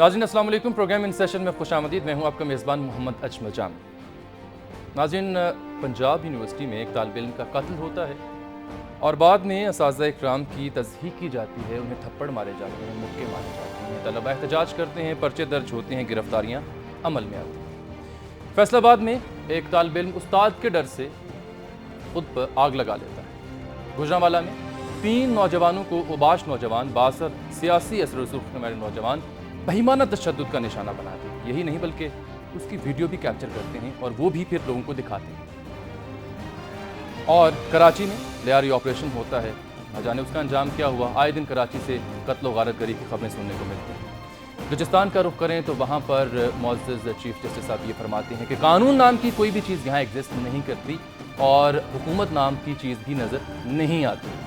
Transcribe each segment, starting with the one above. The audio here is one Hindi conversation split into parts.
नाज़रीन अस्सलाम वालेकुम। प्रोग्राम इन सेशन में खुशामदीद। मैं हूं आपका मेज़बान मोहम्मद अजमल जाम। नाज़रीन, पंजाब यूनिवर्सिटी में एक तालिब इल्म का कत्ल होता है और बाद में असातिज़ा इकराम की तज़हीक की जाती है, उन्हें थप्पड़ मारे जाते हैं, मुक्के मारे जाते हैं, तलबा एहतजाज करते हैं, पर्चे दर्ज होते हैं, गिरफ्तारियाँ अमल में आती हैं। फैसलाबाद में एक तालिब इल्म उस्ताद के डर से खुद पर आग लगा लेता है। गुजरांवाला में 3 नौजवानों को उबाश नौजवान, बासर सियासी असर रसूख वाले नौजवान बहिमाना तशद्दुद का निशाना बनाते हैं। यही नहीं बल्कि उसकी वीडियो भी कैप्चर करते हैं और वो भी फिर लोगों को दिखाते हैं। और कराची में लियारी ऑपरेशन होता है, न जाने उसका अंजाम क्या हुआ। आए दिन कराची से कत्ल व गारतगरी की खबरें सुनने को मिलती हैं। बलूचिस्तान का रुख करें तो वहाँ पर मुअज़्ज़ज़ चीफ जस्टिस साहब ये फरमाते हैं कि कानून नाम की कोई भी चीज़ यहाँ एग्जिस्ट नहीं करती और हुकूमत नाम की चीज़ भी नज़र नहीं आती।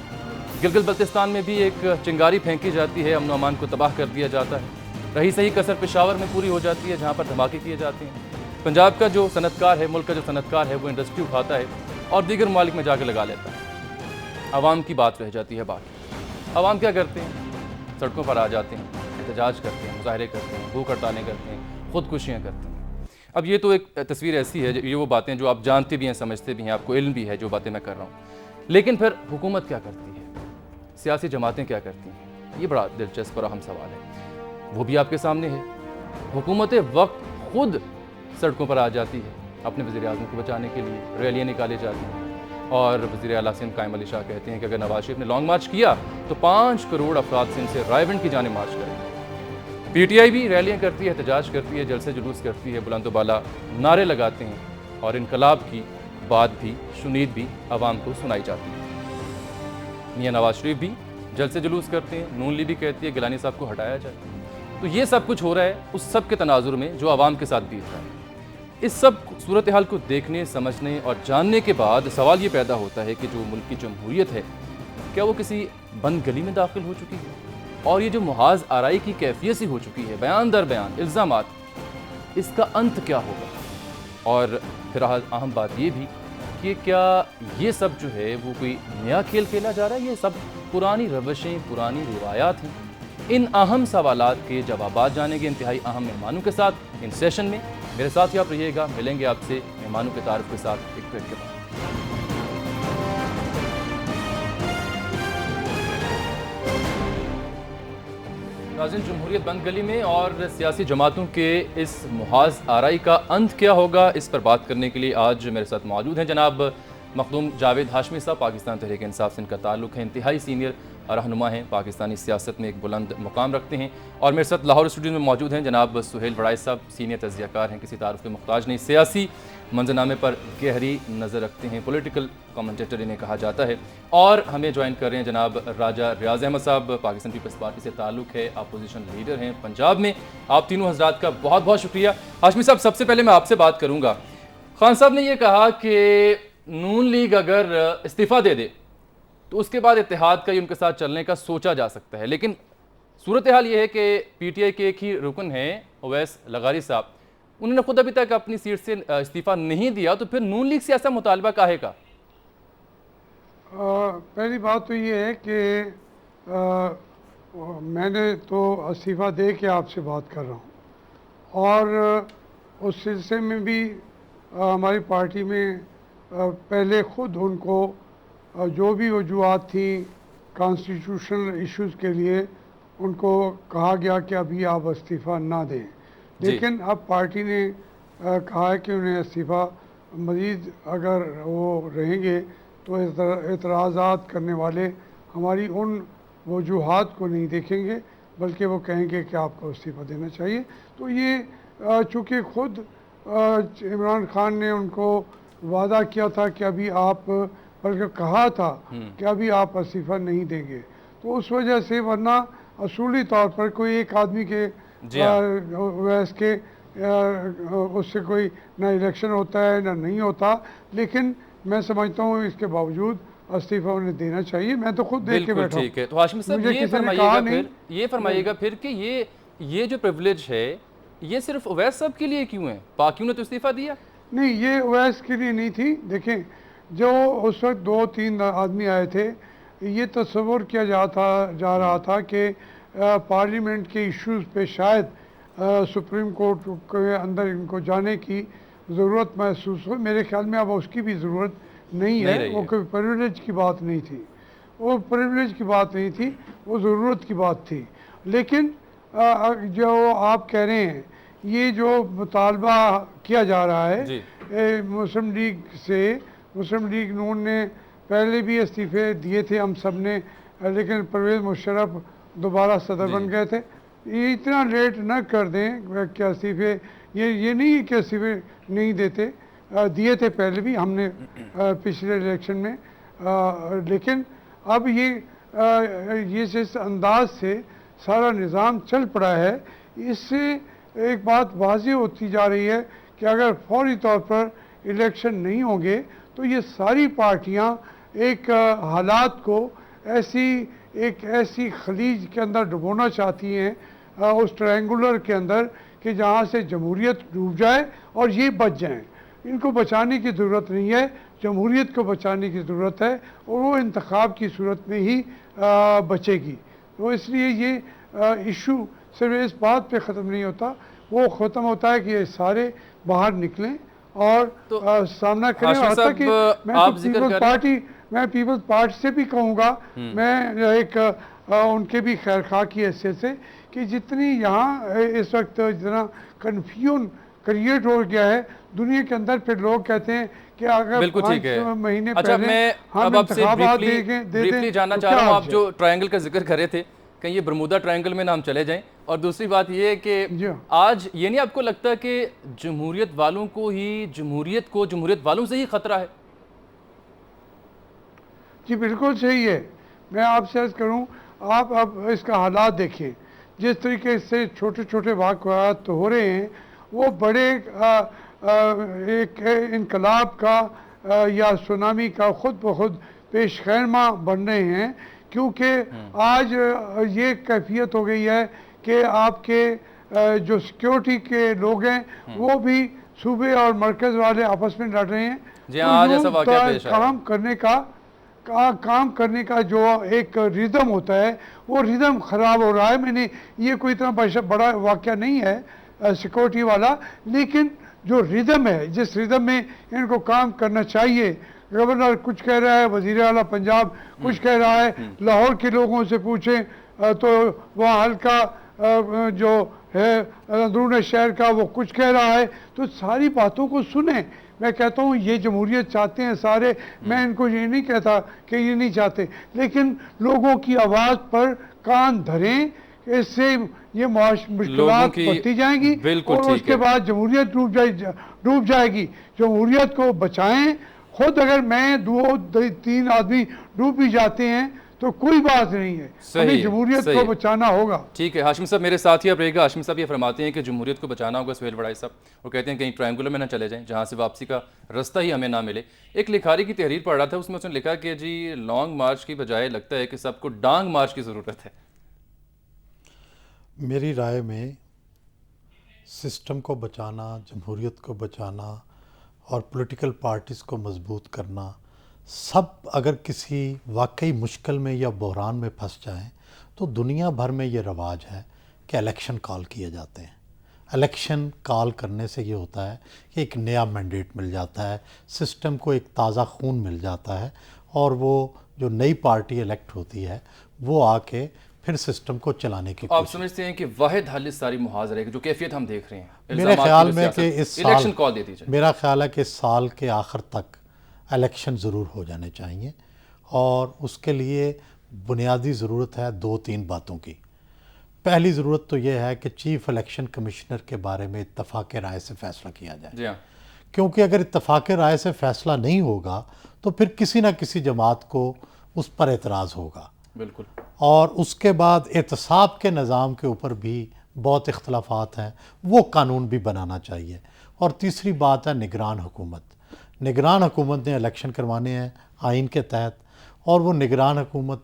गिलगित बल्तिस्तान में भी एक चिंगारी फेंकी जाती है, अमन अमान को तबाह कर दिया जाता है। रही सही कसर पेशावर में पूरी हो जाती है, जहाँ पर धमाके किए जाते हैं। पंजाब का जो सनतकार है, मुल्क का जो सनतकार है, वो इंडस्ट्री उठाता है और दीगर मालिक में जाकर लगा लेता है। आवाम की बात रह जाती है बाकी। आवाम क्या करते हैं? सड़कों पर आ जाते हैं, एहतजाज करते हैं, मुजाहरे करते हैं, भूख हड़तालें करते हैं, खुदकुशियाँ करते हैं। अब ये तो एक तस्वीर ऐसी है, ये वो बातें जो आप जानते भी हैं, समझते भी हैं, आपको इल्म भी है जो बातें मैं कर रहा हूँ। लेकिन फिर हुकूमत क्या करती है, सियासी जमातें क्या करती हैं? ये बड़ा दिलचस्प और अहम सवाल है। वो भी आपके सामने है। हुकूमत वक्त खुद सड़कों पर आ जाती है अपने वज़ीर आज़म को बचाने के लिए, रैलियाँ निकाली जाती हैं और वज़ीर आला सिंध कायम अली शाह कहते हैं कि अगर नवाज शरीफ ने लॉन्ग मार्च किया तो 5 करोड़ अफराद सिंध से रायविंड की जाने मार्च करेंगे। पीटीआई भी रैलियाँ करती है, एहतजाज करती है, जलसे जुलूस करती है, बुलंद बाला नारे लगाते हैं और इनकलाब की बात भी, शुनीद भी आवाम को सुनाई जाती है। मियाँ नवाज शरीफ भी जलसे जुलूस करते हैं, नून लीग भी कहती है गिलानी साहब को हटाया जाए। तो ये सब कुछ हो रहा है उस सब के तनाजुर में जो आवाम के साथ बीत रहा है। इस सब सूरत हाल को देखने, समझने और जानने के बाद सवाल ये पैदा होता है कि जो मुल्क की जमहूरियत है, क्या वो किसी बंद गली में दाखिल हो चुकी है? और ये जो मुहाज आराई की कैफियत सी हो चुकी है, बयान दर बयान इल्ज़ामात, इसका अंत क्या होगा? और फिर अहम बात ये भी कि क्या ये सब जो है वो कोई नया खेल खेला जा रहा है? ये सब पुरानी रवशें, पुरानी रिवायात हैं। इन अहम सवालात के जवाबात जानेंगे इंतहाई अहम मेहमानों के साथ इन सेशन में। मेरे साथ ही आप रहिएगा, मिलेंगे आपसे मेहमानों के तारुफ के साथ एक ब्रेक के बाद। नाज़रीन, जमहूरियत बंद गली में और सियासी जमातों के इस मुहाज आराई का अंत क्या होगा, इस पर बात करने के लिए आज मेरे साथ मौजूद हैं जनाब मखदूम जावेद हाशमी साहब। पाकिस्तान तहरीक इंसाफ से इनका ताल्लुक़ है, इंतहाई सीनियर रहनुमा हैं, पाकिस्तानी सियासत में एक बुलंद मुकाम रखते हैं। और मेरे साथ लाहौर स्टूडियो में मौजूद हैं जनाब सुहेल बड़ाई साहब, सीनियर तज़कियाकार हैं, किसी तारुफ के मुहताज नहीं, सियासी मंजरनामे पर गहरी नज़र रखते हैं, पॉलिटिकल कमेंटेटर इन्हें कहा जाता है। और हमें ज्वाइन कर रहे हैं जनाब राजा रियाज अहमद साहब, पाकिस्तान पीपल्स पार्टी से ताल्लुक़ है, अपोजिशन लीडर हैं पंजाब में। आप तीनों हजरात का बहुत बहुत शुक्रिया। हाशमी साहब, सबसे पहले मैं आपसे बात करूँगा। खान साहब ने यह कहा कि नून लीग अगर इस्तीफ़ा दे दे तो उसके बाद इत्तेहाद का ही उनके साथ चलने का सोचा जा सकता है, लेकिन सूरत हाल ये है कि पीटीआई के एक ही रुकन हैं ओवैस लगारी साहब, उन्होंने खुद अभी तक अपनी सीट से इस्तीफ़ा नहीं दिया, तो फिर नून लीग से ऐसा मुतालबा काहे का? पहली बात तो ये है कि मैंने तो इस्तीफ़ा दे के आपसे बात कर रहा हूँ और उस सिलसिले में भी हमारी पार्टी में पहले ख़ुद उनको जो भी वजूहत थी कॉन्स्टिट्यूशनल इश्यूज़ के लिए उनको कहा गया कि अभी आप इस्तीफ़ा ना दें, लेकिन अब पार्टी ने कहा है कि उन्हें इस्तीफ़ा मज़ीद अगर वो रहेंगे तो एतराज़ात करने वाले हमारी उन वजूहत को नहीं देखेंगे बल्कि वो कहेंगे कि आपको इस्तीफ़ा देना चाहिए। तो ये चूँकि ख़ुद इमरान खान ने उनको वादा किया था कि अभी आप, बल्कि कहा था कि अभी आप इस्तीफ़ा नहीं देंगे, तो उस वजह से, वरना असूली तौर पर कोई एक आदमी के वैस के उससे कोई ना इलेक्शन होता है ना नहीं होता, लेकिन मैं समझता हूँ इसके बावजूद इस्तीफ़ा उन्हें देना चाहिए। मैं तो खुद देख के बैठा हूँ। ठीक है, तो हाशमी साहब ये फरमाइएगा फिर कि ये जो प्रिविलेज है ये सिर्फ ओवैस साहब के लिए क्यों है? बाकियों ने तो इस्तीफ़ा दिया। नहीं, ये ओवैस के लिए नहीं थी। देखें, जो उस वक्त 2-3 आदमी आए थे, ये तस्वुर किया जा रहा था कि पार्लियामेंट के इश्यूज़ पे शायद सुप्रीम कोर्ट के अंदर इनको जाने की ज़रूरत महसूस हो। मेरे ख्याल में अब उसकी भी ज़रूरत नहीं है। रही वो है। कोई प्रिविलेज की बात नहीं थी, वो प्रिविलेज की बात नहीं थी, वो ज़रूरत की बात थी। लेकिन जो आप कह रहे हैं, ये जो मुतालबा किया जा रहा है जी। मुस्लिम लीग से, मुस्लिम लीग नून ने पहले भी इस्तीफ़े दिए थे हम सब ने, लेकिन परवेज़ मुशर्रफ दोबारा सदर बन गए थे। ये इतना लेट न कर दें कि इस्तीफ़े, ये नहीं है कि इस्तीफ़े नहीं देते, दिए थे पहले भी हमने पिछले इलेक्शन में, लेकिन अब ये जिस अंदाज से सारा निज़ाम चल पड़ा है, इससे एक बात वाज़ेह होती जा रही है कि अगर फौरी तौर पर इलेक्शन नहीं होंगे तो ये सारी पार्टियां एक हालात को एक ऐसी खलीज के अंदर डुबोना चाहती हैं, उस ट्रायंगुलर के अंदर, कि जहां से जमहूरियत डूब जाए और ये बच जाएं। इनको बचाने की ज़रूरत नहीं है, जमहूरियत को बचाने की ज़रूरत है, और वो इंतखाब की सूरत में ही बचेगी। तो इसलिए ये इशू सिर्फ इस बात पे ख़त्म नहीं होता, वो ख़त्म होता है कि ये सारे बाहर निकलें और तो सामना करें। हाशमी और साहब, कि आप जिक्र कर रहे हैं। मैं पीपल्स पार्टी से भी कहूँगा, मैं एक उनके भी खैरखा की हैसियत से, कि जितनी यहाँ इस वक्त जितना कन्फ्यूजन क्रिएट हो गया है दुनिया के अंदर, फिर लोग कहते हैं कि अगर बिल्कुल ठीक है। 5 महीने अच्छा, पहले मैं हम अब आपसे इंतखाबात ब्रीफली दें जानना तो चाह क्या रहा हूँ, आप हर्ज है? जो ट्रायंगल का जिक्र कर रहे थे, कहीं ये बरमूदा ट्रायंगल में ना हम चले जाएं। और दूसरी बात ये है कि जी हाँ। आज ये नहीं आपको लगता कि जमहूरियत वालों को ही जमहूरियत वालों से ही खतरा है? जी बिल्कुल सही है। मैं आपसे अर्ज़ करूं, आप अब इसका हालात देखें, जिस तरीके से छोटे छोटे वाक़यात तो हो रहे हैं, वो बड़े एक इनकलाब का या सुनामी का खुद ब खुद पेश खैरमा बन रहे हैं। क्योंकि आज ये कैफियत हो गई है कि आपके जो सिक्योरिटी के लोग हैं वो भी सूबे और मरकज़ वाले आपस में लड़ रहे हैं। जी हाँ, आज ऐसा वाक़या पेश आया। काम करने का जो एक रिदम होता है, वो रिदम ख़राब हो रहा है। मैंने ये कोई इतना बड़ा वाक़या नहीं है सिक्योरिटी वाला, लेकिन जो रिदम है, जिस रिदम में इनको काम करना चाहिए, गवर्नर कुछ कह रहा है, वज़ीर आला पंजाब कुछ कह रहा है, लाहौर के लोगों से पूछें तो वहाँ हल्का जो है अंदरून शहर का वो कुछ कह रहा है। तो सारी बातों को सुने। मैं कहता हूँ ये जमहूरियत चाहते हैं सारे, मैं इनको ये नहीं कहता कि ये नहीं चाहते, लेकिन लोगों की आवाज़ पर कान धरें, इससे ये मुश्किलात बढ़ती जाएंगी और उसके बाद जमहूरियत डूब जाएगी। जमहूरियत को बचाएं। खुद अगर मैं 2-3 आदमी डूब भी जाते हैं तो कोई बात नहीं है, हमें जमहूरियत को बचाना होगा। ठीक है हाशिम साहब, मेरे साथ ही आप रहेगा। हाशिम साहब ये फरमाते हैं कि जमहूरियत को बचाना होगा सुहेल वड़ाई साहब, वो कहते हैं कहीं ट्रायंगुलर में ना चले जाएं जहां से वापसी का रास्ता ही हमें ना मिले। एक लिखारी की तहरीर पढ़ रहा था, उसमें उसने लिखा कि जी लॉन्ग मार्च की बजाय लगता है कि सबको डांग मार्च की ज़रूरत है। मेरी राय में सिस्टम को बचाना, जमहूरियत को बचाना और पॉलिटिकल पार्टीज़ को मजबूत करना, सब अगर किसी वाकई मुश्किल में या बहरान में फंस जाएं तो दुनिया भर में ये रवाज है कि इलेक्शन कॉल किए जाते हैं। इलेक्शन कॉल करने से ये होता है कि एक नया मैंडेट मिल जाता है, सिस्टम को एक ताज़ा खून मिल जाता है और वो जो नई पार्टी इलेक्ट होती है वो आके फिर सिस्टम को चलाने की आप समझते हैं कि वाहिद हल इस सारी मुहाजरे की जो कैफियत हम देख रहे हैं, मेरे ख्याल में कि इस साल इलेक्शन कॉल दे दीजिए, मेरा ख्याल है कि इस साल के आखिर तक इलेक्शन ज़रूर हो जाने चाहिए और उसके लिए बुनियादी ज़रूरत है 2-3 बातों की। पहली ज़रूरत तो यह है कि चीफ इलेक्शन कमिश्नर के बारे में इत्तफ़ाक़ राय से फ़ैसला किया जाए। जी हाँ। क्योंकि अगर इत्तफ़ाक़ राय से फ़ैसला नहीं होगा तो फिर किसी न किसी जमात को उस पर एतराज़ होगा। बिल्कुल। और उसके बाद एहतसाब के निज़ाम के ऊपर भी बहुत इख्तलाफात हैं, वो कानून भी बनाना चाहिए। और तीसरी बात है निगरान हुकूमत। निगरान हुकूमत ने इलेक्शन करवाने हैं आइन के तहत, और वो निगरान हुकूमत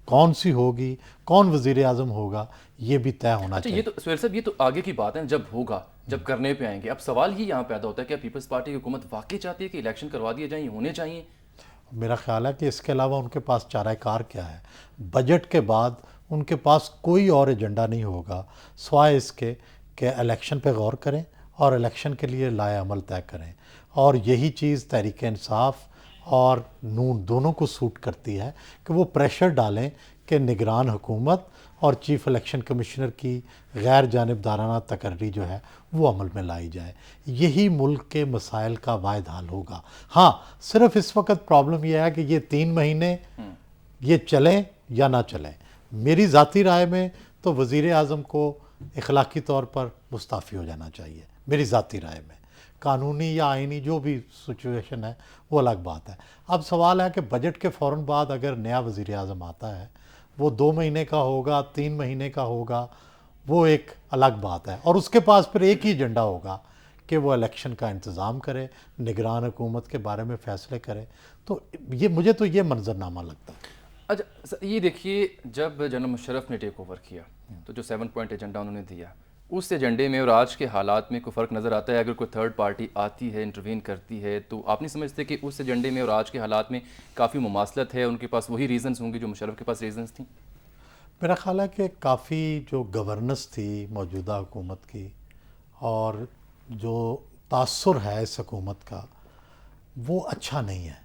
कौन सी होगी, कौन वज़ीर आज़म होगा, ये भी तय होना चाहिए। ये तो सुहेल साहब, ये तो आगे की बात है, जब होगा, जब करने पे आएंगे। अब सवाल ही यहाँ पैदा होता है कि पीपल्स पार्टी की हुकूमत वाकई चाहती है कि इलेक्शन करवा दिए जाएँ, होने चाहिए? मेरा ख्याल है कि इसके अलावा उनके पास चाराकार क्या है। बजट के बाद उनके पास कोई और एजेंडा नहीं होगा सिवाय इसके कि इलेक्शन पे गौर करें और इलेक्शन के लिए लाए अमल तय करें, और यही चीज़ तहरीक इंसाफ और नून दोनों को सूट करती है कि वो प्रेशर डालें कि निगरान हुकूमत और चीफ़ इलेक्शन कमिश्नर की गैर जानिबदाराना तकर्री जो है वो अमल में लाई जाए। यही मुल्क के मसाइल का वाहिद हल होगा। हाँ, सिर्फ इस वक्त प्रॉब्लम यह है कि ये 3 महीने ये चलें या ना चलें। मेरी ज़ाती राय में तो वज़ीर आज़म को इखलाकी तौर पर मुस्ताफ़ी हो जाना चाहिए, मेरी ज़ाती राय में। कानूनी या आइनी जो भी सिचुएशन है वो अलग बात है। अब सवाल है कि बजट के फ़ौरन बाद अगर नया वज़ीर आज़म आता है, वो 2 महीने का होगा, 3 महीने का होगा, वो एक अलग बात है, और उसके पास फिर एक ही एजेंडा होगा कि वो इलेक्शन का इंतज़ाम करे, निगरान हुकूमत के बारे में फ़ैसले करे। तो ये मुझे तो ये मंजरनामा लगता है। अच्छा, ये देखिए, जब जनरल मुशर्रफ ने टेक ओवर किया तो जो 7 पॉइंट एजेंडा उन्होंने दिया, उस एजेंडे में और आज के हालात में कोई फ़र्क नज़र आता है? अगर कोई थर्ड पार्टी आती है, इंटरवीन करती है, तो आप नहीं समझते कि उस एजेंडे में और आज के हालात में काफ़ी मुमासलत है? उनके पास वही रीज़न्स होंगे जो मुशर्रफ के पास रीज़न्स थी? मेरा ख़्याल है कि काफ़ी जो गवर्नेंस थी मौजूदा हुकूमत की और जो तासुर है इस हुकूमत का, वो अच्छा नहीं है।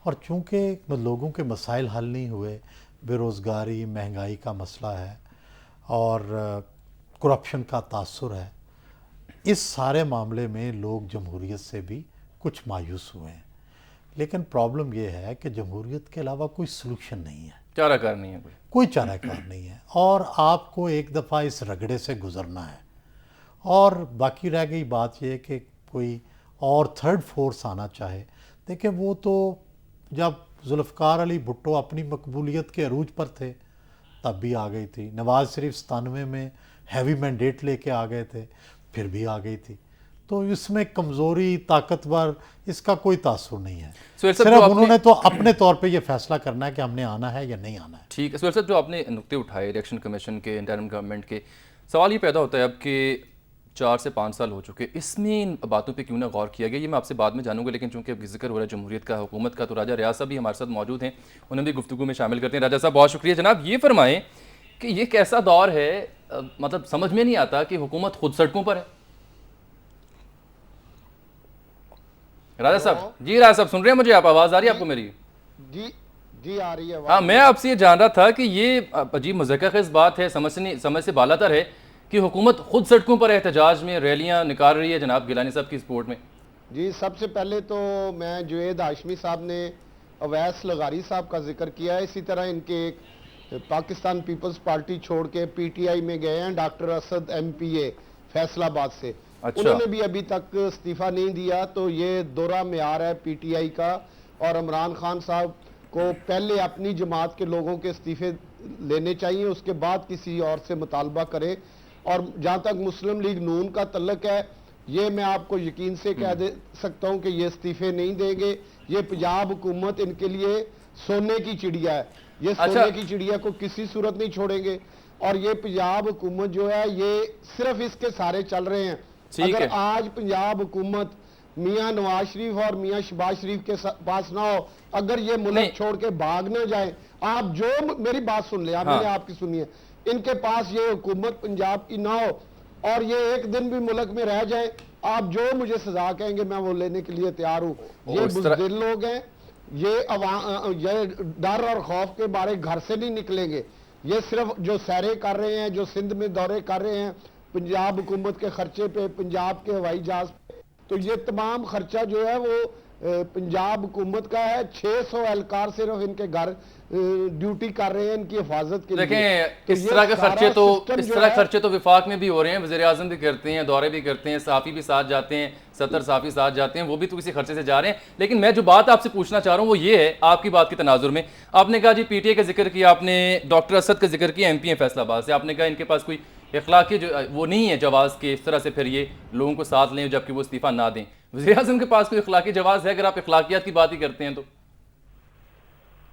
और चूँकि लोगों के मसाइल हल नहीं हुए, बेरोज़गारी, महंगाई का मसला है और करप्शन का तासुर है, इस सारे मामले में लोग जमहूरियत से भी कुछ मायूस हुए हैं। लेकिन प्रॉब्लम ये है कि जमहूरियत के अलावा कोई सलूशन नहीं है, चाराकार नहीं है कोई चाराकार नहीं है, और आपको एक दफ़ा इस रगड़े से गुज़रना है। और बाकी रह गई बात यह कि कोई और थर्ड फोर्स आना चाहे, देखिए वो तो जब जुल्फ़िकार अली भुट्टो अपनी मकबूलियत के अरूज पर थे तब भी आ गई थी, नवाज़ शरीफ 97 में हैवी मैंडेट लेके आ गए थे, फिर भी आ गई थी। तो इसमें कमज़ोरी, ताकतवर, इसका कोई तासुर नहीं है। सिर्फ उन्होंने तो अपने तौर पे ये फैसला करना है कि हमने आना है या नहीं आना है। ठीक है। सुहेल साहब, जो आपने नुक्ते उठाए इलेक्शन कमीशन के, इंटरिम गवर्नमेंट के, सवाल ये पैदा होता है अब कि 4 से 5 साल हो चुके, इसमें इन बातों पे क्यों ना गौर किया गया? ये मैं आपसे बाद में जानूंगा, लेकिन चूंकि अब जिक्र हो रहा है जमहूरियत का, हुकूमत का, तो राजा रियाज साहब भी हमारे साथ मौजूद हैं, उन्हें भी गुफ्तगू में शामिल करते हैं। राजा साहब, बहुत शुक्रिया। जनाब, ये फरमाएं कि ये कैसा दौर है, मतलब समझ में नहीं आता कि हुकूमत खुद सड़कों पर है। राजा साहब जी, राजा साहब सुन रहे हैं मुझे? आप आवाज़ आ रही है आपको मेरी? जी जी आ रही है। हाँ, मैं आपसे ये जान रहा था कि ये अजीब मज़ाक़ बात है, समझ से बालातर है कि हुकूमत खुद सड़कों पर एहतजाज में रैलियां निकाल रही है जनाब गिलानी साहब की सपोर्ट में। जी, सबसे पहले तो मैं जुवेद हाशमी साहब ने अवैस लगारी साहब का जिक्र किया है, इसी तरह इनके एक पाकिस्तान पीपल्स पार्टी छोड़ के पीटीआई में गए हैं डॉक्टर असद एमपीए फैसलाबाद से। अच्छा। उन्होंने भी अभी तक इस्तीफा नहीं दिया, तो ये दोहरा मेयार है पीटीआई का। और इमरान खान साहब को पहले अपनी जमात के लोगों के इस्तीफे लेने चाहिए, उसके बाद किसी और से मुतालबा करे। और जहाँ तक मुस्लिम लीग नून का तल्लक है, ये मैं आपको यकीन से कह दे सकता हूँ कि ये इस्तीफे नहीं देंगे। ये पंजाब हुकूमत इनके लिए सोने की चिड़िया है, ये सोने की चिड़िया को किसी सूरत नहीं छोड़ेंगे। और ये पंजाब हुकूमत जो है, ये सिर्फ इसके सारे चल रहे हैं। अगर आज पंजाब हुकूमत मियाँ नवाज शरीफ और मियाँ शहबाज शरीफ के पास ना हो, अगर ये मुल्क छोड़ के भाग ना जाए, आप जो मेरी बात सुन ले, मैंने आपकी सुनी है, इनके पास ये हुकूमत पंजाब की ना हो और ये एक दिन भी मुल्क में रह जाए, आप जो मुझे सजा कहेंगे मैं वो लेने के लिए तैयार हूँ। ये बुज़दिल लोग हैं, ये डर और खौफ के बारे घर से नहीं निकलेंगे। ये सिर्फ जो सैरे कर रहे हैं, जो सिंध में दौरे कर रहे हैं पंजाब हुकूमत के खर्चे पे, पंजाब के हवाई जहाज पे, तो ये तमाम खर्चा जो है वो पंजाब हुकूमत का है। 600 एहलकार सिर्फ इनके घर ड्यूटी कर रहे हैं इनकी हिफाजत के लिए। देखें, इस तरह के खर्चे तो विफाक में भी हो रहे हैं, वज़ीर आज़म भी करते हैं, दौरे भी करते हैं, सहाफ़ी भी साथ जाते हैं, 70 सहाफ़ी साथ जाते हैं, वो भी तो किसी खर्चे से जा रहे हैं। लेकिन मैं जो बात आपसे पूछना चाह रहा हूँ वो ये है, आपकी बात की तनाजुर में आपने कहा जी पीटीआई का जिक्र किया, आपने डॉक्टर असद का जिक्र किया एमपी फैसलाबाद से, आपने कहा इनके पास कोई इखलाकी जो वो नहीं है जवाज़ के, इस तरह से फिर ये लोगों को साथ लें जबकि वो इस्तीफ़ा ना दें। वज़ीर आज़म के पास कोई इखलाकी जवाज़ है? अगर आप इखलाकियात की बात ही करते हैं तो।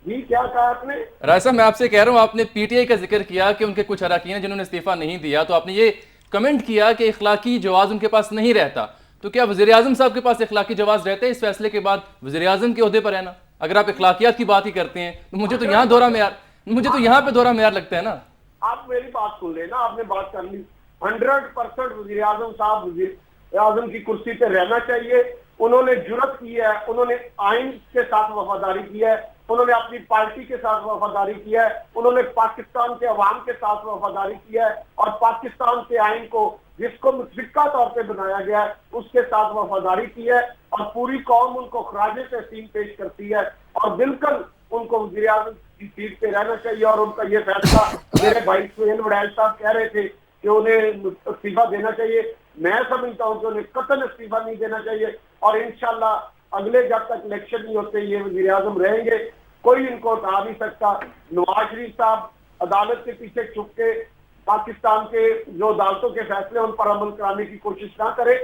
जी, क्या कहा आपने? राय साहब, मैं आपसे कह रहा हूँ, आपने पीटीआई का जिक्र किया कि उनके कुछ अरकान हैं जिन्होंने इस्तीफ़ा नहीं दिया, तो आपने ये कमेंट किया कि इखलाकी जवाज़ उनके पास नहीं रहता, तो क्या वज़ीर आज़म साहब के पास इखलाकी जवाज़ रहता है इस फैसले के बाद वज़ीर आज़म के ओहदे पर रहना? अगर आप इखलाकियात की बात ही करते हैं तो मुझे तो यहाँ पे दोहरा मेयार लगता है ना। आप मेरी बात सुन लेना, आपने बात कर ली। 100% वज़ीर आज़म साहब वज़ीर आज़म की कुर्सी पे रहना चाहिए। उन्होंने जुर्रत की है, उन्होंने आइन के साथ वफादारी की है, उन्होंने अपनी पार्टी के साथ वफादारी की है, उन्होंने पाकिस्तान के अवाम के साथ वफादारी की है और पाकिस्तान के आइन को जिसको मुतफिका तौर पे बनाया गया है उसके साथ वफादारी की है और पूरी कौम उनको खराज तहसीन पेश करती है और बिल्कुल उनको वज़ीर आज़म की सीट पे रहना चाहिए। और उनका ये फैसला मेरे भाई सुहेल वड़ैल साहब कह रहे थे कि उन्हें इस्तीफा देना चाहिए, मैं समझता हूँ कि उन्हें कतई इस्तीफा नहीं देना चाहिए और इंशाल्लाह अगले जब तक इलेक्शन नहीं होते ये वज़ीर आज़म रहेंगे, कोई इनको हटा नहीं सकता। नवाज शरीफ साहब अदालत के पीछे छुप के पाकिस्तान के जो अदालतों के फैसले उन पर अमल कराने की कोशिश ना करे,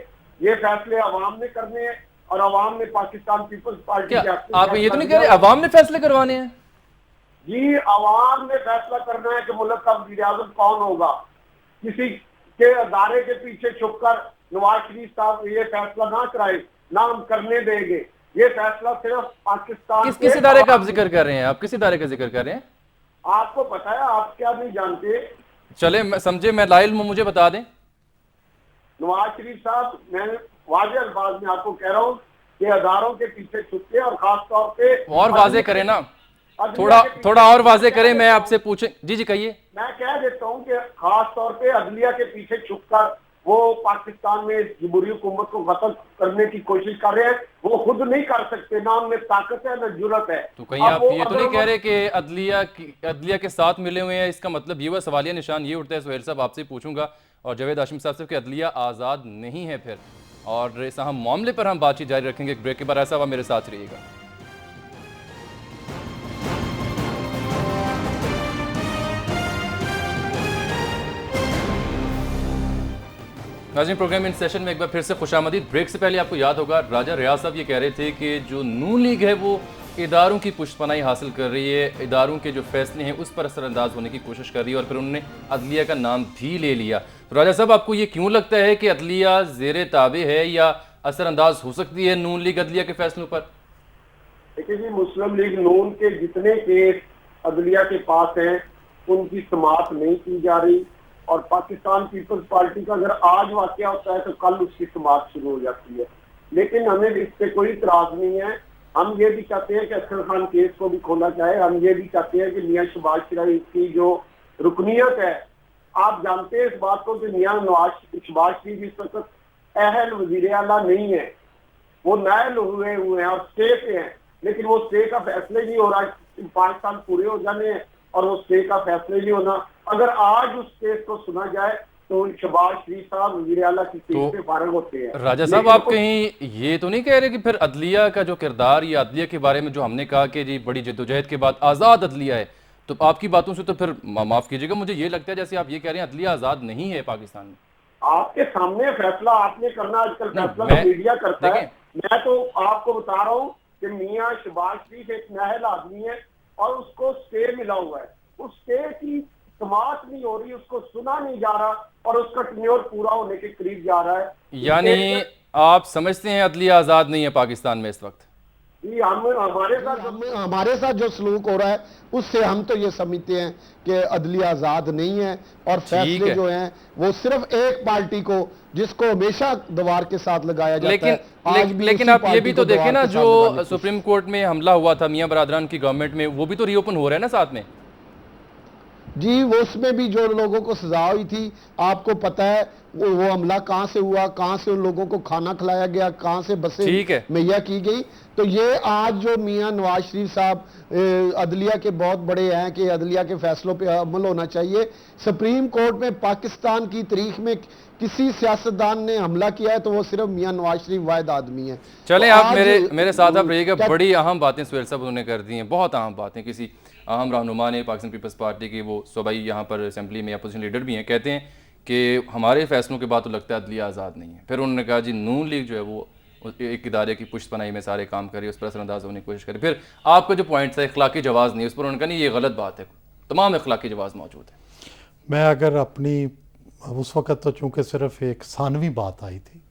ये फैसले अवाम ने करने हैं और अवाम ने पाकिस्तान पीपल्स पार्टी क्या आप ये तो नहीं कह रहे अवाम ने फैसले करवाने हैं? जी, अवाम ने फैसला करना है कि मुल्क का वज़ीर आज़म कौन होगा। किसी के अदारे के पीछे छुपकर नवाज शरीफ साहब ये फैसला ना कराए, ना हम करने देंगे। ये फैसला सिर्फ पाकिस्तान किस इदारे का आप जिक्र कर रहे हैं? आप किस इदारे का जिक्र कर रहे हैं? आपको पता है, आप क्या नहीं जानते? चले मैं समझे, मैं लाइल मुझे बता दें। नवाज शरीफ साहब, मैं वाज़ेह अल्फाज में आपको कह रहा हूँ कि अदारों के पीछे छुपके और खास तौर पे और वाजे करें ना, थोड़ा और वाजे करें। मैं आपसे पूछे, जी कहिए। मैं कह देता हूँ कि खास तौर पे अदलिया के पीछे छुपकर वो पाकिस्तान में जमहूरी हुकूमत को खत्म करने की कोशिश कर रहे हैं। वो खुद नहीं कर सकते, ना उनमें ताकत है ना जुर्रत है। तो कहीं आप ये तो नहीं कह रहे कि अदलिया के साथ मिले हुए हैं? इसका मतलब ये हुआ, सवालिया निशान ये उठता है सुहेल साहब आपसे पूछूंगा और जावेद हाशिमी साहब से कि अदलिया आज़ाद नहीं है फिर, और इस अहम मामले पर हम बातचीत जारी रखेंगे एक ब्रेक के बाद। ऐसा हुआ, मेरे साथ रहिएगा। नाज़रीन, प्रोग्राम इन सेशन में एक बार फिर से खुशामदीद। ब्रेक से पहले आपको याद होगा राजा रियाज साहब ये कह रहे थे कि जो नून लीग है वो इदारों की पुष्टपनाही हासिल कर रही है, इदारों के जो फैसले हैं उस पर असरअंदाज होने की कोशिश कर रही है, और फिर उन्होंने अदलिया का नाम भी ले लिया। तो राजा साहब, आपको ये क्यों लगता है कि अदलिया ज़ेर ताबे है या असरअंदाज हो सकती है नून लीग अदलिया के फैसलों पर? देखिए जी, मुस्लिम लीग नून के जितने केस अदलिया के पास हैं उनकी समाअत नहीं की जा रही और पाकिस्तान पीपल्स पार्टी का अगर आज वाकया होता है तो कल उसकी समाअत शुरू हो जाती है। लेकिन हमें इससे कोई इतराज नहीं है। हम ये भी चाहते हैं कि अख्तर खान केस को भी खोला जाए। हम ये भी चाहते हैं कि मियां शहबाज शरीफ की जो रुकनीत है, आप जानते हैं इस बात को कि मियां शहबाज शरीफ इस वक्त अहल वजीर आला नहीं है, वो नायल हुए हैं और स्टे पे हैं, लेकिन वो स्टे का फैसला ही नहीं हो रहा। 5 साल पूरे हो जाने हैं और वो स्टे का फैसला ही नहीं होना। अगर आज उस केस को सुना जाए तो शहबाज शरीफ साहब वज़ीर आला की सीट से फारिग होते हैं। राजा साहब, आप कहीं ये तो नहीं कह रहे कि फिर अदलिया का जो किरदार या अदलिया के बारे में जो हमने कहा कि जी बड़ी जद्दोजहद के बाद आज़ाद अदलिया है, तो आपकी बातों से तो फिर माफ़ कीजिएगा, मुझे ये लगता है जैसे आप ये कह रहे हैं अदलिया आज़ाद नहीं है पाकिस्तान में। आपके सामने फैसला आपने करना, आजकल फैसला तो मीडिया करता है। मैं तो आपको बता रहा हूँ कि मियां शहबाज शरीफ एक नाअहल आदमी है और उसको स्टे मिला हुआ है। उस स्टे की समाअत नहीं हो रही, उसको सुना नहीं जा रहा और उसका टेन्योर पूरा होने के करीब जा रहा है। यानी आप समझते हैं अदलिया आज़ाद नहीं है पाकिस्तान में इस वक्त? जी, हमारे साथ जो सलूक हो रहा है उससे हम तो ये समझते हैं कि अदलिया आज़ाद नहीं है और फैसले जो हैं वो सिर्फ एक पार्टी को, जिसको हमेशा दीवार के साथ लगाया जाता है। लेकिन आप ये भी तो देखें ना, जो सुप्रीम कोर्ट में हमला हुआ था मियां बरादरान की गवर्नमेंट में, वो भी तो रीओपन हो रहा है ना साथ में। जी, वो उसमें भी जो लोगों को सजा हुई थी, आपको पता है वो हमला कहाँ से हुआ, कहाँ से उन लोगों को खाना खिलाया गया, कहाँ से बसें मुहैया की गई। तो ये आज जो मियां नवाज शरीफ साहब अदलिया के बहुत बड़े हैं कि अदलिया के फैसलों पे अमल होना चाहिए। सुप्रीम कोर्ट में पाकिस्तान की तारीख में किसी सियासतदान ने हमला किया है तो वो सिर्फ मियां नवाज शरीफ वाहिद आदमी है। चलें, आप मेरे साथ आप रहिएगा। बड़ी अहम बातें सुहेल साहब उन्होंने कर दी हैं, बहुत अहम बातें। किसी अहम रहनुमा ने पाकिस्तान पीपल्स पार्टी के, वो सूबाई यहाँ पर असेंबली में अपोजिशन लीडर भी हैं, कहते हैं कि हमारे फैसलों के बाद तो लगता है अदलिया आज़ाद नहीं है। फिर उन्होंने कहा जी नून लीग जो है वो एक इदारे की पुष्टपनाही में सारे काम करे, उस पर असरअंदाज होने की कोशिश करे। फिर आपका जो पॉइंट था इखलाकी जवाज़ नहीं, उस पर उन्होंने कहा नहीं ये गलत बात है, तमाम इखलाकी जवाज़ मौजूद है। मैं अगर अपनी उस वक़्त तो चूँकि सिर्फ एक सानवी बात आई थी,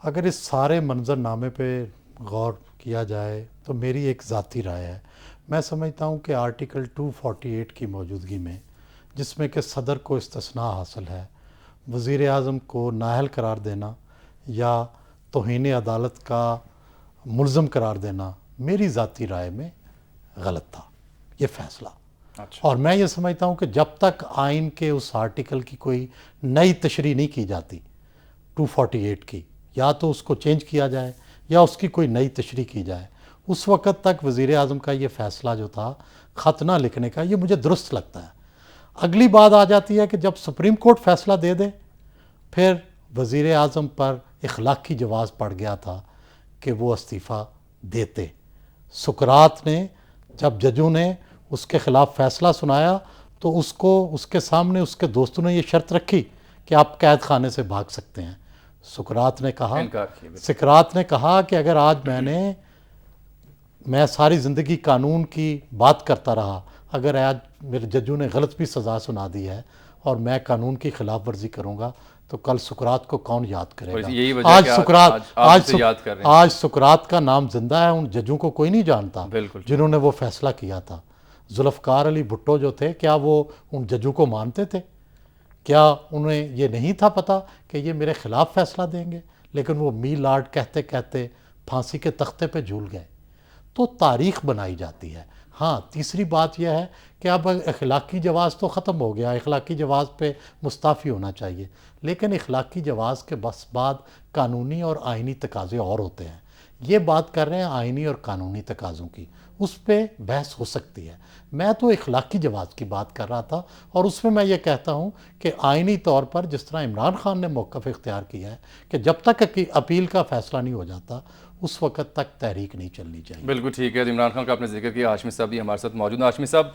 अगर इस सारे मंजरनामे पे गौर किया जाए तो मेरी एक ज़ाती राय है। मैं समझता हूँ कि आर्टिकल 248 की मौजूदगी में, जिसमें कि सदर को इस्तिस्ना हासिल है, वज़ीर आज़म को नाअहल करार देना या तौहीन अदालत का मुल्ज़म करार देना मेरी ज़ाती राय में गलत था ये फ़ैसला। अच्छा। और मैं ये समझता हूँ कि जब तक आइन के उस आर्टिकल की कोई नई तशरीह नहीं की जाती 248 की, या तो उसको चेंज किया जाए या उसकी कोई नई तशरीह की जाए, उस वक़्त तक वज़ीर आज़म का ये फ़ैसला जो था ख़त ना लिखने का, ये मुझे दुरुस्त लगता है। अगली बात आ जाती है कि जब सुप्रीम कोर्ट फ़ैसला दे दे, फिर वज़ीर आज़म पर इखलाकी जवाज़ पड़ गया था कि वो इस्तीफ़ा देते। सुकरात ने जब जजों ने उसके ख़िलाफ़ फ़ैसला सुनाया तो उसको उसके सामने उसके दोस्तों ने ये शर्त रखी कि आप कैद खाने से भाग सकते हैं। सुकरात ने कहा कि अगर आज मैं सारी ज़िंदगी कानून की बात करता रहा, अगर आज मेरे जजों ने गलत भी सज़ा सुना दी है और मैं कानून की खिलाफ वर्जी करूँगा तो कल सुकरात को कौन याद करेगा। आज सुकरात का नाम जिंदा है, उन जजों को कोई नहीं जानता जिन्होंने वो फैसला किया था। जुल्फ़कार अली भुट्टो जो थे, क्या वो उन जजों को मानते थे? क्या उन्हें ये नहीं था पता कि ये मेरे ख़िलाफ़ फ़ैसला देंगे? लेकिन वो मीलाड कहते कहते फांसी के तख्ते पे झूल गए। तो तारीख़ बनाई जाती है। हाँ, तीसरी बात यह है कि अब अखलाकी जवाज़ तो ख़त्म हो गया, अखलाकी जवाज़ पे मुस्ताफ़ी होना चाहिए, लेकिन अखलाकी जवाज़ के बस बाद कानूनी और आइनी तकाज़े और होते हैं। ये बात कर रहे हैं आइनी और कानूनी तकाज़ों की, उस पर बहस हो सकती है। मैं तो अखलाकी जवाज़ की बात कर रहा था और उसमें मैं ये कहता हूँ कि आइनी तौर पर जिस तरह इमरान खान ने मौक़िफ़ इख्तियार किया है कि जब तक अपील का फ़ैसला नहीं हो जाता उस वक़्त तक तहरीक नहीं चलनी चाहिए। बिल्कुल ठीक है। इमरान खान का आपने जिक्र किया, हाशमी साहब भी हमारे साथ मौजूद हैं। हाशमी साहब,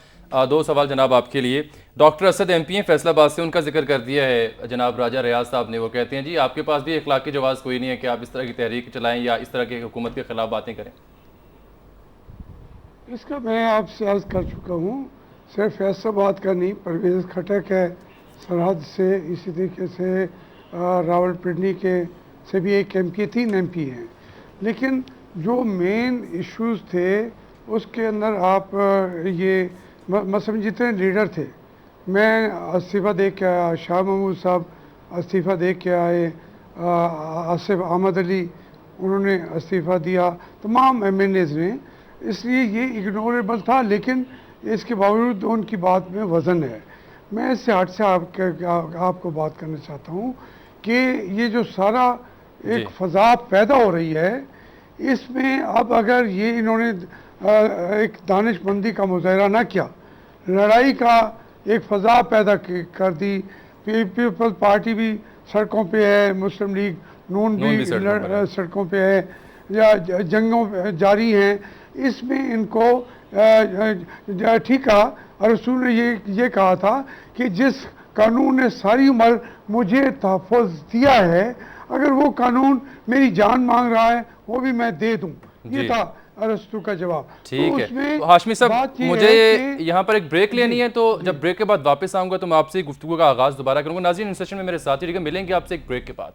दो सवाल जनाब आपके लिए। डॉक्टर असद MP हैं फैसलाबाद से, उनका जिक्र कर दिया है जनाब राजा रियाज साहब ने। वो कहते हैं जी आपके पास भी अखलाकी जवाज़ कोई नहीं है कि आप इस तरह की तहरीक चलाएँ या इस तरह की हुकूमत के ख़िलाफ़ बातें करें। इसका मैं आपसे अर्ज़ कर चुका हूँ, सिर्फ फैसलाबाद का नहीं, परवेज़ खटक है सरहद से, इसी तरीके से रावलपिंडी के से भी एक MP 3 MP हैं। लेकिन जो मेन इश्यूज़ थे उसके अंदर आप ये मसलन जितने लीडर थे, मैं इस्तीफ़ा दे के आया, शाह महमूद साहब इस्तीफ़ा दे के आए, आसिफ अहमद अली उन्होंने इस्तीफ़ा दिया, तमाम MNAs ने, इसलिए ये इग्नोरेबल था। लेकिन इसके बावजूद उनकी बात में वज़न है। मैं इससे हट से आपको बात करना चाहता हूँ कि ये जो सारा एक फ़ज़ा पैदा हो रही है, इसमें अब अगर ये इन्होंने एक दानिशमंदी का मुज़ाहरा ना किया, लड़ाई का एक फ़ज़ा पैदा कर दी, पीपल्स पार्टी भी सड़कों पे है, मुस्लिम लीग नून भी सड़कों पे है, या जंगों जारी हैं, इसमें इनको ठीक कहा। और रसूल ने ये कहा था कि जिस कानून ने सारी उम्र मुझे तहफ़्फ़ुज़ दिया है, अगर वो कानून मेरी जान मांग रहा है वो भी मैं दे दूं। ये था अरस्तु का जवाब। ठीक है। तो हाशमी साहब, मुझे यहाँ पर एक ब्रेक लेनी है, तो जब ब्रेक के बाद वापस आऊँगा तो मैं आपसे गुफ्तगू का आगाज़ दोबारा करूँगा। नाज़रीन, इस सेशन में मेरे साथी रहिएगा, मिलेंगे आपसे एक ब्रेक के बाद।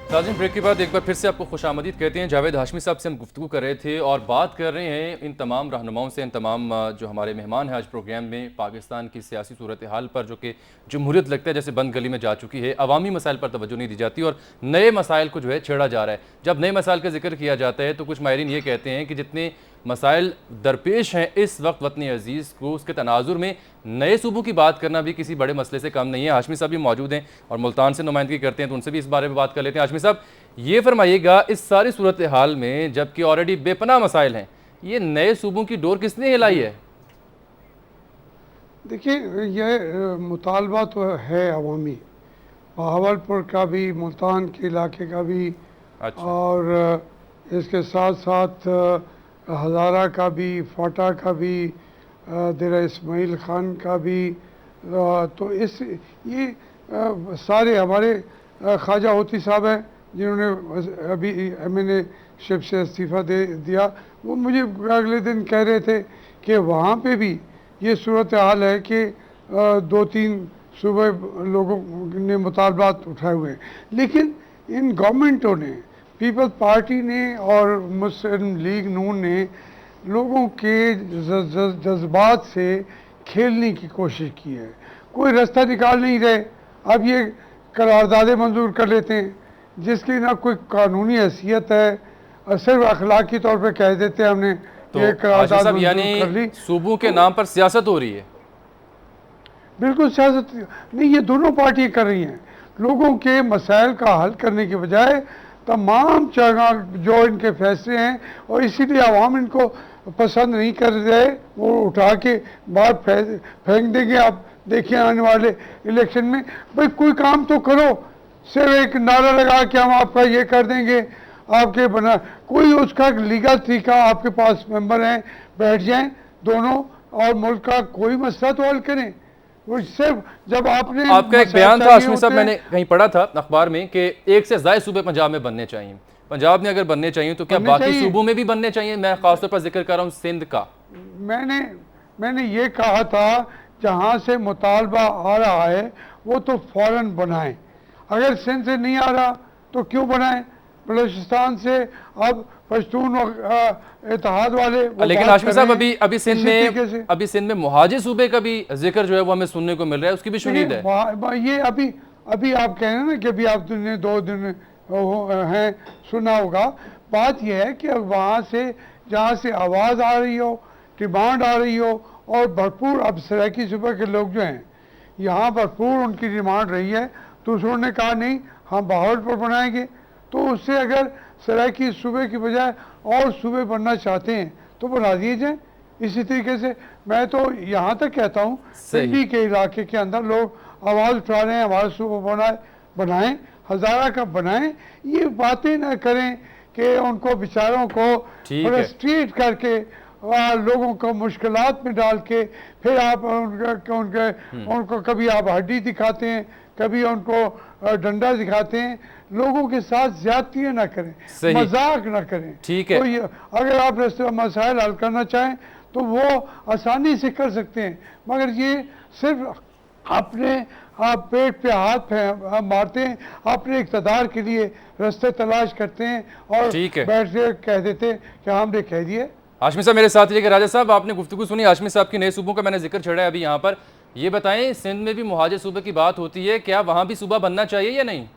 नाज़रीन, ब्रेक के बाद एक बार फिर से आपको खुशामदीद कहते हैं। जावेद हाशमी साहब से हम गुफ्तगू कर रहे थे और बात कर रहे हैं इन तमाम रहनुमाओं से, इन तमाम जो हमारे मेहमान हैं आज प्रोग्राम में, पाकिस्तान की सियासी सूरत हाल पर, जो कि जमहूरियत लगता है जैसे बंद गली में जा चुकी है। अवामी मसाइल पर तवज्जो नहीं दी जाती और नए मसाइल को जो है छेड़ा जा रहा है। जब नए मसाइल का जिक्र किया जाता है तो कुछ माहिरीन ये कहते हैं कि जितने मसाइल दरपेश हैं इस वक्त वतन अजीज़ को, उसके तनाजुर में नए सूबों की बात करना भी किसी बड़े मसले से कम नहीं है। हाशमी साहब भी मौजूद हैं और मुल्तान से नुमाइंदगी करते हैं, तो उनसे भी इस बारे में बात कर लेते हैं। हाशमी साहब, ये फरमाइएगा, इस सारी सूरत हाल में जबकि ऑलरेडी बेपनाह मसाइल हैं, ये नए सूबों की डोर किसने हिलाई है? देखिए, यह मुतालबा तो है अवामी, बहावलपुर का भी, मुल्तान के इलाके का भी। अच्छा। और इसके साथ साथ हज़ारा का भी, फाटा का भी, देरा इस्माइल ख़ान का भी। तो ये सारे हमारे ख्वाजा होती साहब हैं जिन्होंने अभी MNA शिप से इस्तीफ़ा दे दिया। वो मुझे अगले दिन कह रहे थे कि वहाँ पे भी ये सूरत हाल है कि 2-3 सूबे लोगों ने मुतालबात उठाए हुए हैं। लेकिन इन गवर्नमेंटों ने, पीपल्स पार्टी ने और मुस्लिम लीग नून ने लोगों के जज्बात से खेलने की कोशिश की है। कोई रास्ता निकाल नहीं रहे। अब ये करारदादे मंजूर कर लेते हैं जिसकी ना कोई कानूनी हैसियत है, और सिर्फ अखलाकी तौर पे कह देते हैं हमने तो ये करारदाद हाशिम साहब मंजूर कर ली। यानी सूबों के नाम पर सियासत हो रही है। बिल्कुल सियासत नहीं, ये दोनों पार्टियां कर रही हैं। लोगों के मसाइल का हल करने के बजाय तमाम जगह जो इनके फैसले हैं, और इसीलिए आवाम इनको पसंद नहीं कर रहे, वो उठा के बाहर फेंक देंगे। आप देखिए आने वाले इलेक्शन में, भाई कोई काम तो करो, सिर्फ एक नारा लगा के हम आपका ये कर देंगे, आपके बना कोई उसका लीगल तरीका आपके पास मेंबर हैं, बैठ जाएं दोनों और मुल्क का कोई मसला तो हल करें। वो सिर्फ जब आपने आपका एक बयान था हाशमी साहब, मैंने कहीं पढ़ा था अखबार में कि एक से ज्यादा सूबे पंजाब में बनने चाहिए। पंजाब में अगर बनने चाहिए तो क्या बाकी सूबों में भी बनने चाहिए? मैं खासतौर पर जिक्र कर रहा हूँ सिंध का। मैंने ये कहा था जहाँ से मुतालबा आ रहा है वो तो फौरन बनाएं। अगर सिंध से नहीं आ रहा तो क्यों बनाएं? बलूचिस्तान से अब पश्तून इत्तेहाद वाले। लेकिन हाशमी साहब अभी सिंध में मुहाजिर सूबे का भी जिक्र जो है वो हमें सुनने को मिल रहा है, उसकी भी शुनीद है। ये अभी आप कह रहे हैं ना कि अभी आप 2 दिन हैं, सुना होगा। बात यह है कि वहाँ से जहाँ से आवाज़ आ रही हो, डिमांड आ रही हो, और भरपूर अब सराइकी सूबे के लोग जो हैं यहाँ भरपूर उनकी डिमांड रही है, दूसरों ने कहा नहीं हम बहावलपुर बनाएंगे, तो उससे अगर सराइकी सूबे की बजाय और सूबे बनना चाहते हैं तो बना दिए जाएं। इसी तरीके से मैं तो यहाँ तक कहता हूँ सिंधी के इलाके के अंदर लोग आवाज़ उठा रहे हैं हमारा सूबा बनाएं, हज़ारा का बनाएं। ये बातें ना करें कि उनको बेचारों को फ्रस्ट्रेट करके लोगों को मुश्किलात में डाल के फिर आप उनको कभी आप हड्डी दिखाते हैं, कभी उनको डंडा दिखाते हैं। लोगों के साथ ज्यादतियां ना करें, मजाक ना करें। ठीक है। तो अगर आप मसाइल हल करना चाहें तो वो आसानी से कर सकते हैं, मगर ये सिर्फ अपने आप पेट पे हाथ मारते हैं, अपने इक़्तिदार के लिए रास्ते तलाश करते हैं और बैठ के कह देते हैं कि हमने कह दिए। हाशमी साहब मेरे साथ रहिएगा। राजा साहब आपने गुफ्तगू सुनी हाशमी साहब की, नए सूबों का मैंने जिक्र छेड़ा है अभी यहाँ पर। ये बताएं सिंध में भी मुहाजिर सूबे की बात होती है, क्या वहाँ भी सूबा बनना चाहिए या नहीं?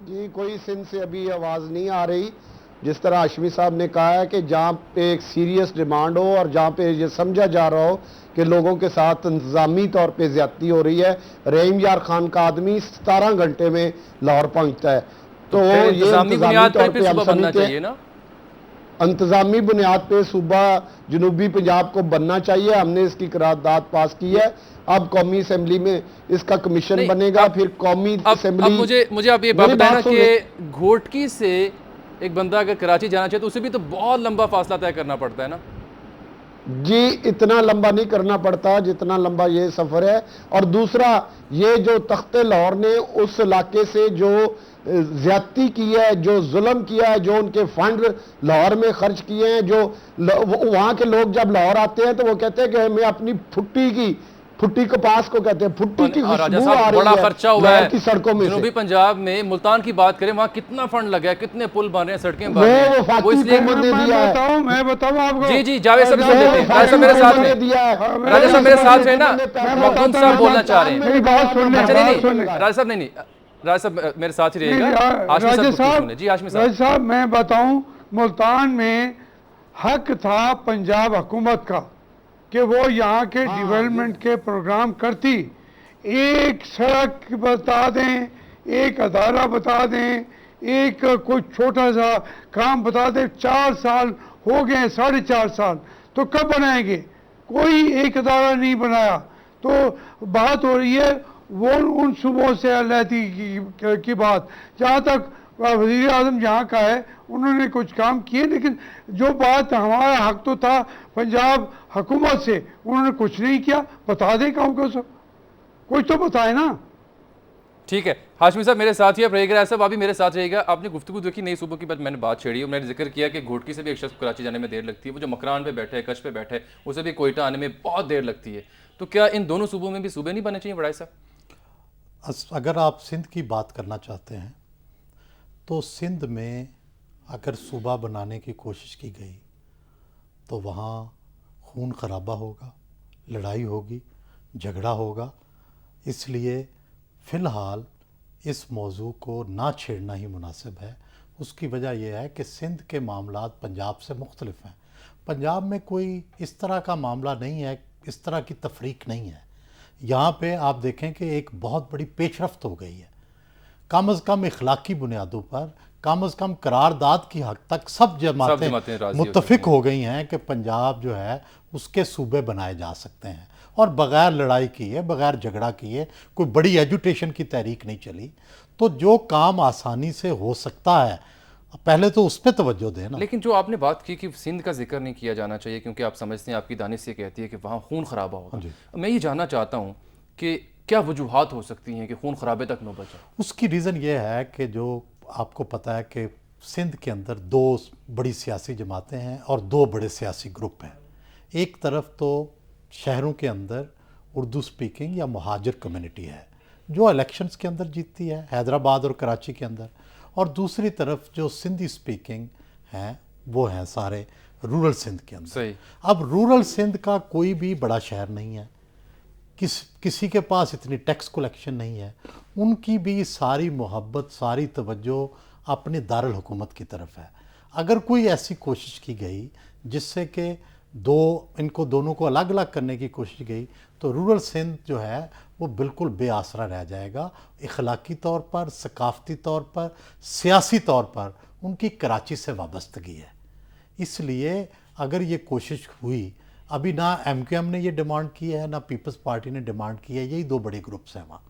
जी कोई सिंध से अभी आवाज़ नहीं आ रही। जिस तरह हाशमी साहब ने कहा है कि जहाँ पे एक सीरियस डिमांड हो और जहाँ पे ये समझा जा रहा हो कि लोगों के साथ इंतजामी तौर पे ज्यादती हो रही है। रहीम यार खान का आदमी 17 घंटे में लाहौर पहुँचता है, तो ये इंतजामी बुनियाद पे हम समझते हैं इंतजामी बुनियाद पे सूबा जनूबी पंजाब को बनना चाहिए। हमने इसकी करारदाद पास की है। अब कौमी असेंबली में इसका कमीशन बनेगा, फिर कौमी असेंबली। मुझे आप ये बात बताना कि घोटकी से एक बंदा अगर कराची जाना चाहे तो उसे भी तो बहुत लंबा फासला तय करना पड़ता है ना? जी इतना लंबा नहीं करना पड़ता जितना लंबा ये सफर है। और दूसरा ये जो तख्ते लाहौर ने उस इलाके से जो ज्यादती की है, जो जुल्म किया है, जो उनके फंड लाहौर में खर्च किए हैं, जो वहाँ के लोग जब लाहौर आते हैं तो वो कहते हैं कि हमें अपनी फुट्टी कपास को कहते हैं, फुट्टी की खुशबू आ रही बड़ा खर्चा हुआ है की सड़कों में। जनूबी पंजाब में मुल्तान की बात करें, वहाँ कितना फंड लगा है, कितने पुल बन रहे हैं, सड़कें बन रही हैं, वो इसलिए मैं बताऊं आपको। जी जावेद साहब सुन लेते हैं। राजा साहब मेरे साथ हैं, राजा साहब मेरे साथ हैं ना, मखदूम साहब बोलना चाह रहे हैं। मेरी बात सुन ले। राजा साहब नहीं, राजा साहब मेरे साथ ही रहेगा। राजा साहब मैं बताऊं, मुल्तान में हक था पंजाब हुकूमत का कि वो यहाँ के डेवलपमेंट के प्रोग्राम करती। एक सड़क बता दें, एक अदारा बता दें, एक कोई छोटा सा काम बता दें। 4 साल हो गए, 4.5 साल, तो कब बनाएंगे? कोई एक अदारा नहीं बनाया। तो बात हो रही है वो उन सूबों से अलहदी की बात। जहाँ तक वज़ीर आज़म जहाँ का है उन्होंने कुछ काम किए, लेकिन जो बात हमारा हक तो था पंजाब हुकूमत से, उन्होंने कुछ नहीं किया। बता दें काम को, सब कुछ तो बताए ना। ठीक है हाशमी साहब मेरे साथ ही आप रहेगा। साहब आप भी मेरे साथ रहेगा। आपने गुफ्तगू देखी नई सूबों की बात, मैंने बात छेड़ी और मैंने जिक्र किया कि घोटकी से भी एक शख्स कराची जाने में देर लगती है, वो जो मकरान पे बैठे है, कच्छ पे बैठे है, उसे भी कोयटा आने में बहुत देर लगती है। तो क्या इन दोनों सूबों में भी सूबे नहीं बनने चाहिए बड़ाई साहब? अगर आप सिंध की बात करना चाहते हैं तो सिंध में अगर सूबा बनाने की कोशिश की गई तो वहाँ खून खराबा होगा, लड़ाई होगी, झगड़ा होगा। इसलिए फ़िलहाल इस मौजू को ना छेड़ना ही मुनासिब है। उसकी वजह यह है कि सिंध के मामलात पंजाब से मुख्तलिफ हैं। पंजाब में कोई इस तरह का मामला नहीं है, इस तरह की तफरीक नहीं है। यहाँ पे आप देखें कि एक बहुत बड़ी पेशरफ्त हो गई है। कम अज़ कम इखलाकी बुनियादों पर, कम अज़ कम करारदाद की हद तक सब जमातें मुत्तफिक हो गई हैं कि पंजाब जो है उसके सूबे बनाए जा सकते हैं और बग़ैर लड़ाई किए, बग़ैर झगड़ा किए, कोई बड़ी एजुटेशन की तहरीक नहीं चली। तो जो काम आसानी से हो सकता है पहले तो उस पर तवज्जो देना। लेकिन जो आपने बात की कि सिंध का जिक्र नहीं किया जाना चाहिए क्योंकि आप समझते हैं, आपकी दानिश ये कहती है कि वहाँ खून खराबा होगा। मैं ये जानना चाहता हूँ कि क्या वजूहात हो सकती हैं कि खून खराबे तक नौबत जाए? उसकी रीज़न ये है कि जो आपको पता है कि सिंध के अंदर दो बड़ी सियासी जमातें हैं और दो बड़े सियासी ग्रुप हैं। एक तरफ तो शहरों के अंदर उर्दू स्पीकिंग या मुहाजिर कम्युनिटी है जो इलेक्शंस के अंदर जीतती है, हैदराबाद और कराची के अंदर, और दूसरी तरफ जो सिंधी स्पीकिंग हैं वो हैं सारे रूरल सिंध के अंदर। सही। अब रूरल सिंध का कोई भी बड़ा शहर नहीं है, किसी के पास इतनी टैक्स कलेक्शन नहीं है, उनकी भी सारी मोहब्बत, सारी तवज्जो अपने दारुल हुकूमत की तरफ है। अगर कोई ऐसी कोशिश की गई जिससे कि इनको दोनों को अलग अलग करने की कोशिश गई तो रूरल सिंध जो है वो बिल्कुल बेआसरा रह जाएगा। इखलाकी तौर पर, सकाफती तौर पर, सियासी तौर पर उनकी कराची से वाबस्तगी है। इसलिए अगर ये कोशिश हुई, अभी ना MQM ने ये डिमांड की है ना पीपल्स पार्टी ने डिमांड की है, यही दो बड़े ग्रुप्स हैं वहाँ।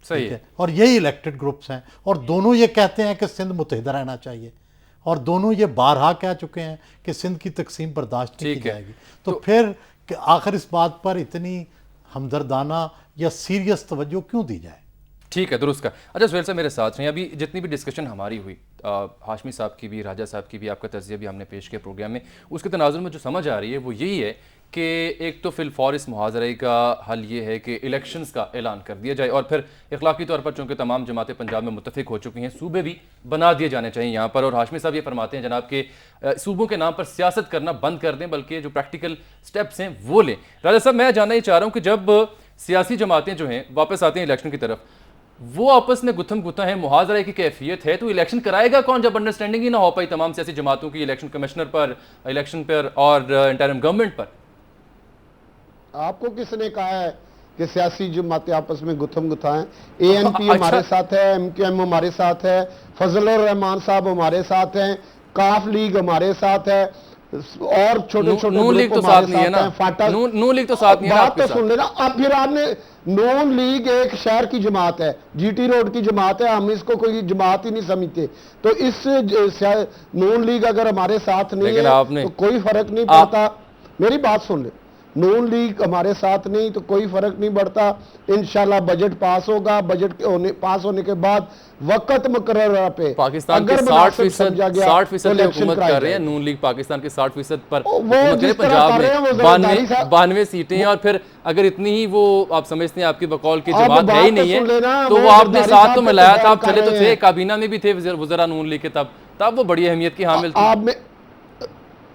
सही है। और यही इलेक्टेड ग्रुप्स हैं और दोनों ये कहते हैं कि सिंध मुत्तहिदा रहना चाहिए और दोनों ये बारहा कह चुके हैं कि सिंध की तकसीम बर्दाश्त नहीं की जाएगी। तो फिर आखिर इस बात पर इतनी हमदर्दाना या सीरियस तवज्जो क्यों दी जाए? ठीक है, दुरुस्त का। अच्छा सुहेल साहब मेरे साथ हैं। अभी जितनी भी डिस्कशन हमारी हुई, हाशमी साहब की भी, राजा साहब की भी, आपका तज़िया भी हमने पेश किया प्रोग्राम में, उसके तनाजुर में जो समझ आ रही है वो यही है कि एक तो फिलफौर इस मुहाजरे का हल ये है कि इलेक्शंस का ऐलान कर दिया जाए और फिर इखलाकी तौर पर चूँकि तमाम जमातें पंजाब में मुत्तफिक हो चुकी हैं, सूबे भी बना दिए जाने चाहिए यहाँ पर। और हाशमी साहब ये फरमाते हैं जनाब के सूबों के नाम पर सियासत करना बंद कर दें, बल्कि जो प्रैक्टिकल स्टेप्स हैं वो लें। राजा साहब मैं जानना ये चाह रहा हूँ कि जब सियासी जमातें जो हैं वापस आती हैं इलेक्शन की तरफ, वो आपस में गुत्थम गुत्था है, मुहाजरे की कैफियत है, तो इलेक्शन कराएगा कौन जब अंडरस्टैंडिंग ही ना हो पाई तमाम सियासी जमातों की, इलेक्शन कमिश्नर पर, इलेक्शन पर और इंटरिम गवर्नमेंट पर? आपको किसने कहा है कि सियासी जमातें आपस में गुत्थम गुत्था हैं? ANP हमारे साथ है, MQM हमारे साथ है, फजलुर रहमान साहब हमारे साथ हैं, काफ लीग हमारे साथ है और छोटे छोटे नून लीग तो साथ नहीं है ना, फाटा नून लीग तो साथ नहीं है। बात तो सुन लेना। अब फिर आपने नून लीग एक शहर की जमात है, GT रोड की जमात है, हम इसको कोई जमात ही नहीं समझते। तो इस नून लीग अगर हमारे साथ नहीं है तो कोई फर्क नहीं पड़ता। मेरी बात सुन ले, नून लीग हमारे साथ नहीं तो कोई फर्क नहीं पड़ता। इंशाल्लाह बजट पास होगा, बजट पास होने के बाद वक्त मुकर्रर पे पाकिस्तान के 60% हुकूमत कर रहे हैं, नून लीग पाकिस्तान के 60% पर पंजाब में 92 सीटें हैं। और फिर अगर इतनी ही वो आप समझते हैं आपकी बकौल की जमात है ही नहीं है तो वो आपने साथ तो मिलाया था, आप चले तो थे, काबीना में भी थे वज़रा नून लीग के, तब वो बड़ी अहमियत की हामिल थी।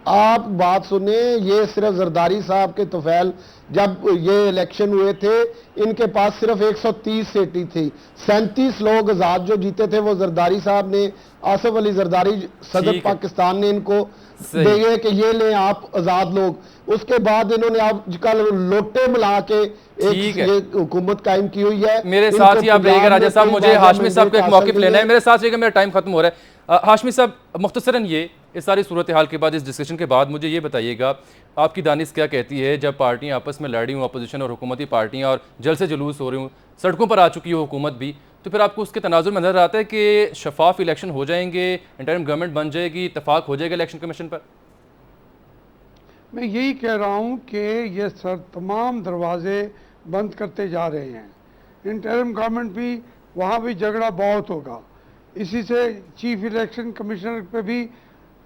आप बात सुने, ये सिर्फ जरदारी साहब के तुफैल जब ये इलेक्शन हुए थे इनके पास सिर्फ 130 सीटें थी, 37 लोग आजाद जो जीते थे वो जरदारी साहब ने, आसिफ अली जरदारी सदर पाकिस्तान ने इनको दिए कि ये ले आप आजाद लोग। उसके बाद इन्होंने आजकल लोटे मिला के एक हुकूमत कायम की हुई है। मेरे साथ ही आप रहिएगा राजा साहब, मुझे हाशमी साहब का एक मौक़िफ़ लेना है, मेरे साथ रहिएगा, मेरा टाइम खत्म हो रहा है। हाशमी साहब मुख्तसरन ये इस सारी सूरत हाल के बाद, इस डिस्कशन के बाद मुझे ये बताइएगा आपकी दानिश क्या कहती है जब पार्टियां आपस में लड़ रही हूँ, अपोजिशन और हुकूमती पार्टियां, और जल से जुलूस हो रही हूँ, सड़कों पर आ चुकी हो हुकूमत भी, तो फिर आपको उसके तनाजुर में नजर आता है कि शफाफ इलेक्शन हो जाएंगे, इंटरिम गवर्नमेंट बन जाएगी, इत्तफाक हो जाएगा इलेक्शन कमीशन पर? मैं यही कह रहा हूँ कि ये तमाम दरवाजे बंद करते जा रहे हैं। इंटरिम गवर्नमेंट भी, वहाँ भी झगड़ा बहुत होगा, इसी से चीफ इलेक्शन कमिश्नर पे भी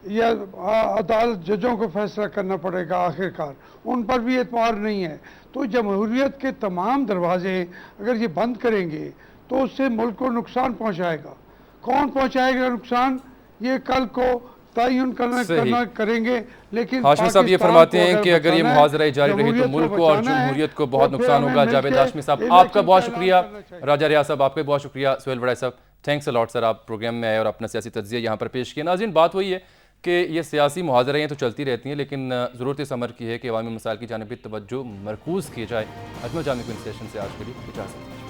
या अदालत जजों को फैसला करना पड़ेगा आखिरकार, उन पर भी एतबार नहीं है। तो जमहूरियत के तमाम दरवाजे अगर ये बंद करेंगे तो उससे मुल्क को नुकसान पहुंचाएगा। कौन पहुंचाएगा नुकसान, ये कल को तयन करना करेंगे। लेकिन हाशमी साहब ये फरमाते हैं कि अगर ये मुहाजरा जारी रही तो मुल्क को और बचाना है, जमहूरियत को तो बहुत फिर नुकसान हमें होगा। मिलके जावेद हाशमी साहब इलेक्शन आपका बहुत का ऐलान शुक्रिया, करना चाहिए। राजा रियाज साहब आपका बहुत शुक्रिया, सुहेल वड़ाई साहब थैंक्स अलॉट सर, आप प्रोग्राम में आए और अपना सियासी तज्जिया यहाँ पर पेश किया। नाज़रीन बात वही है कि ये सियासी मुहाजराएँ तो चलती रहती हैं, लेकिन ज़रूरत इस अमर की है कि अवामी मसाइल की जानिब तवज्जो मरकूज़ की जाए। अजमल जामी को इन सेशन से आज के लिए इजाज़त।